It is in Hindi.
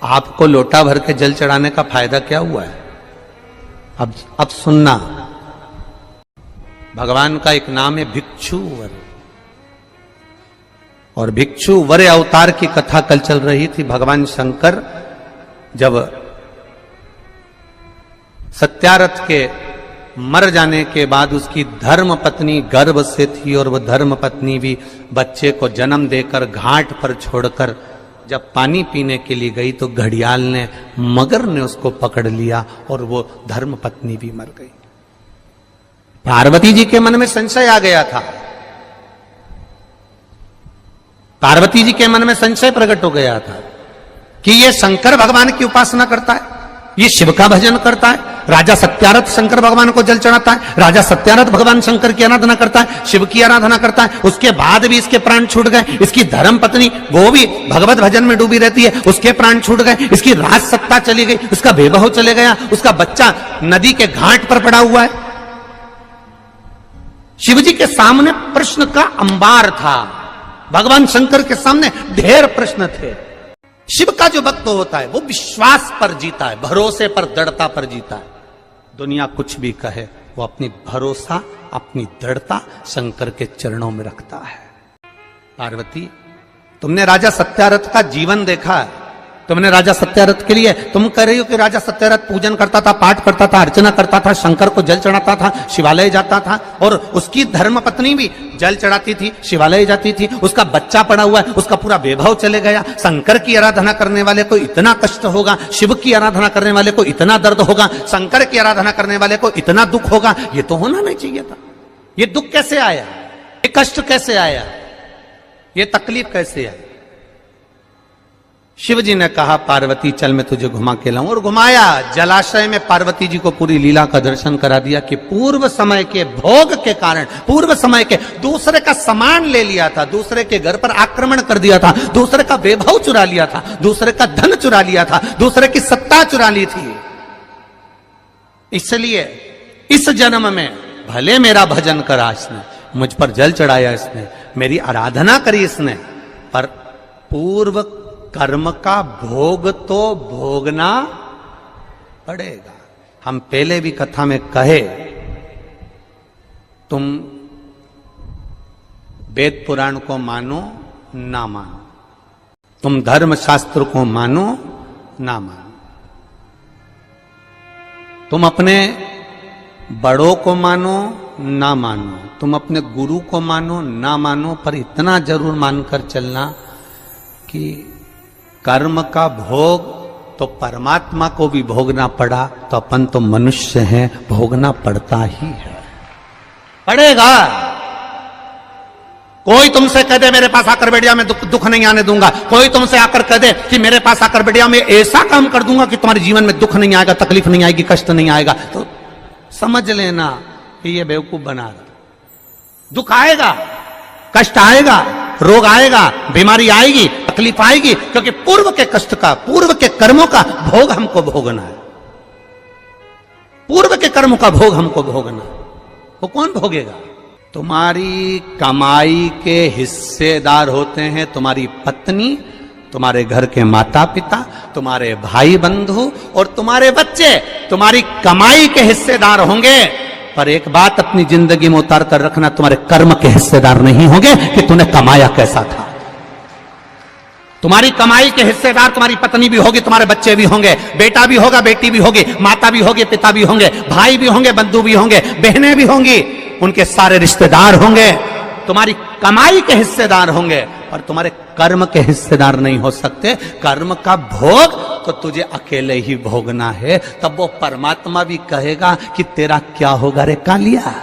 आपको लोटा भर के जल चढ़ाने का फायदा क्या हुआ है? अब सुनना, भगवान का एक नाम है भिक्षु वर, और भिक्षु वर अवतार की कथा कल चल रही थी। भगवान शंकर जब सत्यारथ के मर जाने के बाद उसकी धर्म पत्नी गर्भ से थी, और वह धर्म पत्नी भी बच्चे को जन्म देकर घाट पर छोड़कर जब पानी पीने के लिए गई तो घड़ियाल ने, मगर ने उसको पकड़ लिया और वो धर्म पत्नी भी मर गई। पार्वती जी के मन में संशय आ गया था, पार्वती जी के मन में संशय प्रकट हो गया था कि ये शंकर भगवान की उपासना करता है, ये शिव का भजन करता है। राजा सत्यारथ शंकर भगवान को जल चढ़ाता है, राजा सत्यारथ भगवान शंकर की आराधना करता है, शिव की आराधना करता है। उसके बाद भी इसके प्राण छूट गए। इसकी धर्म पत्नी वो भी भगवत भजन में डूबी रहती है, उसके प्राण छूट गए। इसकी राज सत्ता चली गई, उसका वैभव चले गया, उसका बच्चा नदी के घाट पर पड़ा हुआ है। शिव जी के सामने प्रश्न का अंबार था, भगवान शंकर के सामने ढेर प्रश्न थे। शिव का जो भक्त होता है वो विश्वास पर जीता है, भरोसे पर, दृढ़ता पर जीता है। दुनिया कुछ भी कहे, वो अपनी भरोसा, अपनी दृढ़ता शंकर के चरणों में रखता है। पार्वती, तुमने राजा सत्यारथ का जीवन देखा है, तुमने राजा सत्यारथ के लिए, तुम कह रही हो कि राजा सत्यारथ पूजन करता था, पाठ करता था, अर्चना करता था, शंकर को जल चढ़ाता था, शिवालय जाता था, और उसकी धर्म पत्नी भी जल चढ़ाती थी, शिवालय जाती थी। उसका बच्चा पड़ा हुआ है, उसका पूरा वैभव चले गया। शंकर की आराधना करने वाले को इतना कष्ट होगा, शिव की आराधना करने वाले को इतना दर्द होगा, शंकर की आराधना करने वाले को इतना दुख होगा। ये तो होना नहीं चाहिए था। ये दुख कैसे आया, ये कष्ट कैसे आया, ये तकलीफ कैसे आई? शिव जी ने कहा, पार्वती चल मैं तुझे घुमा के लाऊं, और घुमाया। जलाशय में पार्वती जी को पूरी लीला का दर्शन करा दिया कि पूर्व समय के भोग के कारण, पूर्व समय के दूसरे का सामान ले लिया था, दूसरे के घर पर आक्रमण कर दिया था, दूसरे का वैभव चुरा लिया था, दूसरे का धन चुरा लिया था, दूसरे की सत्ता चुरा ली थी। इसलिए इस जन्म में भले मेरा भजन करा इसने, मुझ पर जल चढ़ाया इसने, मेरी आराधना करी इसने, पर पूर्व कर्म का भोग तो भोगना पड़ेगा। हम पहले भी कथा में कहे, तुम वेद पुराण को मानो ना मानो, तुम धर्म शास्त्र को मानो ना मानो, तुम अपने बड़ों को मानो ना मानो, तुम अपने गुरु को मानो ना मानो, पर इतना जरूर मानकर चलना कि कर्म का भोग तो परमात्मा को भी भोगना पड़ा, तो अपन तो मनुष्य हैं, भोगना पड़ता ही है, पड़ेगा। कोई तुमसे कह दे मेरे पास आकर बैठिया मैं दुख नहीं आने दूंगा, कोई तुमसे आकर कह दे कि मेरे पास आकर बैठिया मैं ऐसा काम कर दूंगा कि तुम्हारे जीवन में दुख नहीं आएगा, तकलीफ नहीं आएगी, कष्ट नहीं आएगा, तो समझ लेना कि ये बेवकूफ बना रहा। दुख आएगा, कष्ट आएगा, रोग आएगा, बीमारी आएगी, तकलीफ आएगी, क्योंकि पूर्व के कष्ट का, पूर्व के कर्मों का भोग हमको भोगना है। पूर्व के कर्मों का भोग हमको भोगना है। वो कौन भोगेगा? तुम्हारी कमाई के हिस्सेदार होते हैं तुम्हारी पत्नी, तुम्हारे घर के माता पिता, तुम्हारे भाई बंधु और तुम्हारे बच्चे तुम्हारी कमाई के हिस्सेदार होंगे। पर एक बात अपनी जिंदगी में उतार कर रखना, तुम्हारे कर्म के हिस्सेदार नहीं होंगे कि तूने कमाया कैसा था। तुम्हारी कमाई के हिस्सेदार तुम्हारी पत्नी भी होगी, तुम्हारे बच्चे भी होंगे, बेटा भी होगा, बेटी भी होगी, माता भी होगी, पिता भी होंगे, भाई भी होंगे, बंधु भी होंगे, बहनें भी होंगी, उनके सारे रिश्तेदार होंगे, तुम्हारी कमाई के हिस्सेदार होंगे, पर तुम्हारे कर्म के हिस्सेदार नहीं हो सकते। कर्म का भोग तो तुझे अकेले ही भोगना है। तब वो परमात्मा भी कहेगा कि तेरा क्या होगा रे कालिया।